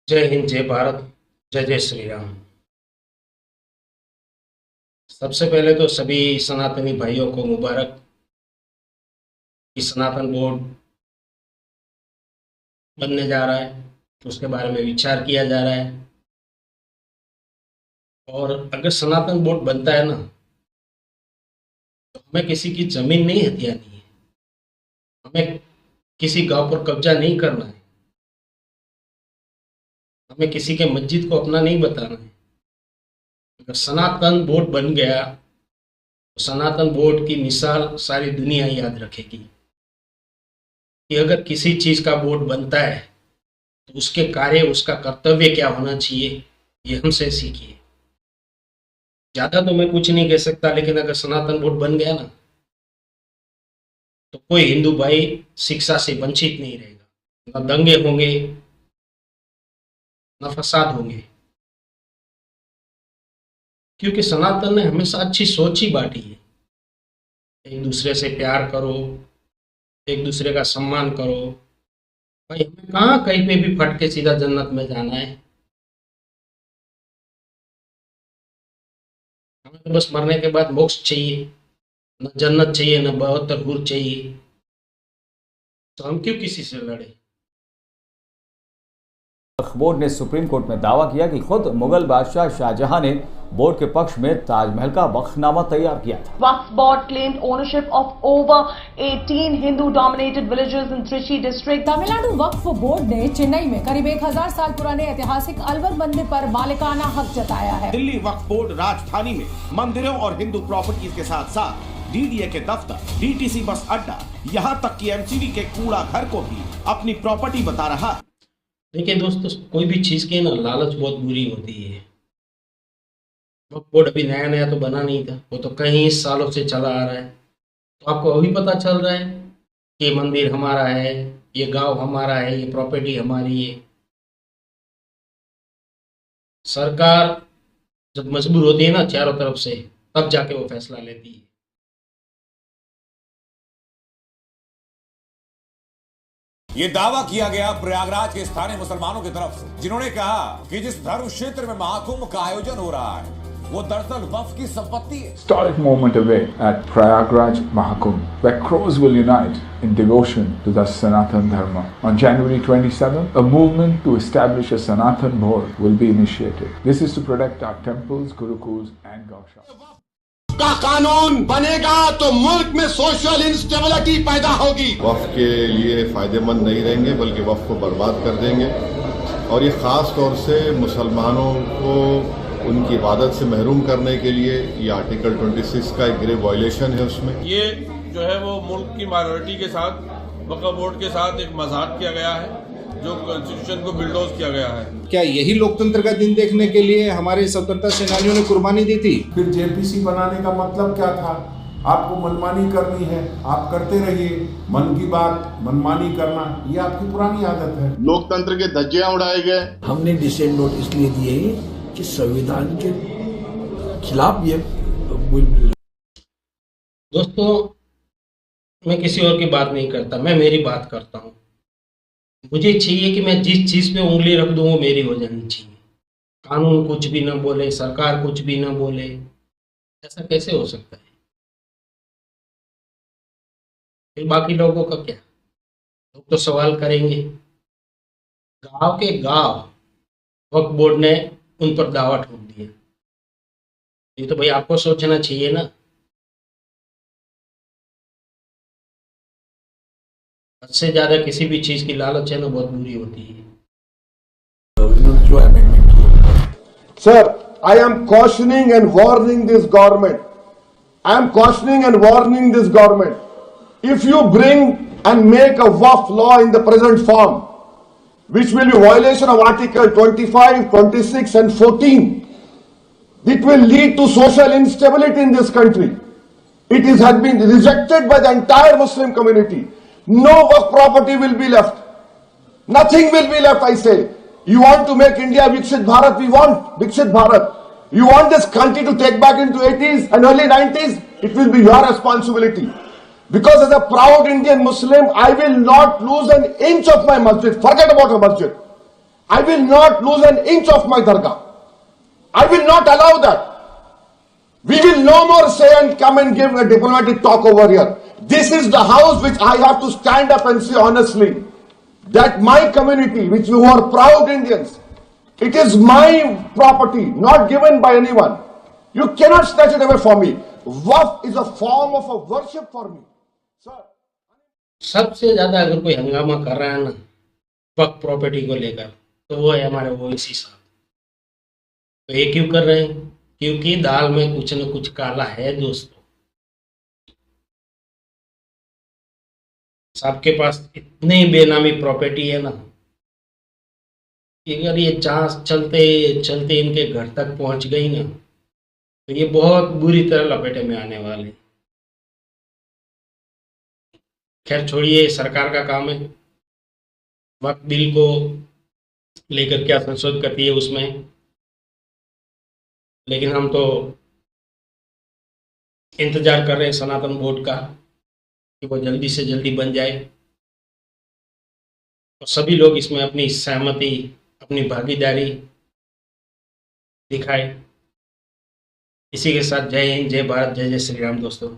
जय हिंद, जय भारत, जय जय श्री राम। सबसे पहले तो सभी सनातनी भाइयों को मुबारक कि सनातन बोर्ड बनने जा रहा है, तो उसके बारे में विचार किया जा रहा है। और अगर सनातन बोर्ड बनता है ना, तो हमें किसी की जमीन नहीं हथियानी है, हमें किसी गांव पर कब्जा नहीं करना है, हमें किसी के मस्जिद को अपना नहीं बताना है। अगर सनातन बोर्ड बन गया तो सनातन बोर्ड की मिसाल सारी दुनिया याद रखेगी कि अगर किसी चीज का बोर्ड बनता है तो उसके कार्य, उसका कर्तव्य क्या होना चाहिए, ये हमसे सीखिए। ज्यादा तो मैं कुछ नहीं कह सकता, लेकिन अगर सनातन बोर्ड बन गया ना, तो कोई हिंदू भाई शिक्षा से वंचित नहीं रहेगा। न दंगे होंगे, न फसाद होंगे, क्योंकि सनातन ने हमेशा अच्छी सोच ही बांटी है। एक दूसरे से प्यार करो, एक दूसरे का सम्मान करो। भाई हमें कहाँ कहीं पे भी फट के सीधा जन्नत में जाना है। हमें तो बस मरने के बाद मोक्ष चाहिए, न जन्नत चाहिए, न 72 हूर चाहिए। तो हम क्यों किसी से लड़े। वक्फ बोर्ड ने सुप्रीम कोर्ट में दावा किया कि खुद मुगल बादशाह शाहजहां ने बोर्ड के पक्ष में ताजमहल का वक्फनामा तैयार किया था। Waqf board claimed ownership of over 18 Hindu-dominated villages in Trichy district. Tamil Nadu Waqf board ने चेन्नई में करीब 1000 साल पुराने ऐतिहासिक अलवर मंदिर पर मालिकाना हक जताया है। दिल्ली वक्फ बोर्ड राजधानी में मंदिरों और हिंदू प्रॉपर्टीज के साथ साथ डीडीए के दफ्तर, डीटीसी बस अड्डा, यहाँ तक कि एमसीडी के कूड़ा घर को भी अपनी प्रॉपर्टी बता रहा है। देखिए दोस्तों, कोई भी चीज की ना लालच बहुत बुरी होती है। वक्फ बोर्ड अभी नया नया तो बना नहीं था, वो तो कई सालों से चला आ रहा है। तो आपको अभी पता चल रहा है कि ये मंदिर हमारा है, ये गांव हमारा है, ये प्रॉपर्टी हमारी है। सरकार जब मजबूर होती है ना चारों तरफ से, तब जाके वो फैसला लेती है। ये दावा किया गया प्रयागराज के स्थानीय मुसलमानों की तरफ से, जिन्होंने कहा कि जिस धर्म क्षेत्र में महाकुंभ का आयोजन हो रहा है वो दरअसल वक्फ की संपत्ति है। Historic moment away at Prayagraj Mahakumbh, where crores will unite in devotion to the Sanatan Dharma. On January 27th, a movement to establish a Sanatan board will be initiated. This is to protect our temples, gurukuls and gaushalas. का कानून बनेगा तो मुल्क में social instability पैदा होगी। वक्फ के लिए फायदेमंद नहीं रहेंगे, बल्कि वक्फ को बर्बाद कर देंगे। और ये खास तौर से मुसलमानों को उनकी इबादत से महरूम करने के लिए ये आर्टिकल 26 का एक ग्रेव वायलेशन है। उसमें ये जो है वो मुल्क की माइनॉरिटी के साथ, वक्फ बोर्ड के साथ एक मजाक किया गया है, जो कॉन्स्टिट्यूशन को बिल्डोज किया गया है। क्या यही लोकतंत्र का दिन देखने के लिए हमारे स्वतंत्रता सेनानियों ने कुर्बानी दी थी? फिर जेपीसी बनाने का मतलब क्या था? आपको मनमानी करनी है, आप करते रहिए। मन की बात मनमानी करना, ये आपकी पुरानी आदत है। लोकतंत्र के धज्जियां उड़ाए गए। हमने डिसेंट नोट इसलिए दिए कि संविधान के खिलाफ ये। दोस्तों, मैं किसी और की बात नहीं करता, मैं मेरी बात करता हूँ। मुझे चाहिए कि मैं जिस चीज पे उंगली रख दूं वो मेरी हो जानी चाहिए। कानून कुछ भी ना बोले, सरकार कुछ भी ना बोले, ऐसा कैसे हो सकता है? फिर बाकी लोगों का क्या? लोग तो सवाल करेंगे। गांव के गांव वक्फ बोर्ड ने उन पर दावा ठोक दिया। ये तो भाई आपको सोचना चाहिए ना। से ज्यादा किसी भी चीज की लालच है ना, बहुत बुरी होती है। Sir, I am cautioning and warning this government. I am cautioning and warning this government. If you bring and make a waqf law in the present form, which will be violation of Article 25, 26 and 14, it will lead to social instability in this country. It has been rejected by the entire Muslim community. No waqf property will be left. Nothing will be left, I say. You want to make India Viksit Bharat? We want Viksit Bharat. You want this country to take back into 80s and early 90s? It will be your responsibility. Because as a proud Indian Muslim, I will not lose an inch of my masjid. Forget about a masjid. I will not lose an inch of my dargah. I will not allow that. We will no more say and come and give a diplomatic talk over here. This is the house which I have to stand up and say honestly that my community, which you are proud Indians, it is my property, not given by anyone. You cannot snatch it away from me. Waqf is a form of a worship for me. Sir. सबसे ज्यादा अगर कोई हंगामा कर रहा है ना वक्फ property को लेकर तो वो है हमारे ओवैसी साहब। तो ये क्यों कर रहे हैं? क्योंकि दाल में कुछ न कुछ काला है दोस्तों। सबके पास इतनी बेनामी प्रॉपर्टी है ना कि अगर ये चांस चलते चलते इनके घर तक पहुंच गई ना तो ये बहुत बुरी तरह लपेटे में आने वाले। खैर छोड़िए, सरकार का काम है वक्फ बिल को लेकर क्या संशोधन करती है उसमें, लेकिन हम तो इंतजार कर रहे हैं सनातन बोर्ड का कि वो जल्दी से जल्दी बन जाए और सभी लोग इसमें अपनी सहमति, अपनी भागीदारी दिखाए। इसी के साथ जय हिंद, जय भारत, जय जय श्री राम दोस्तों।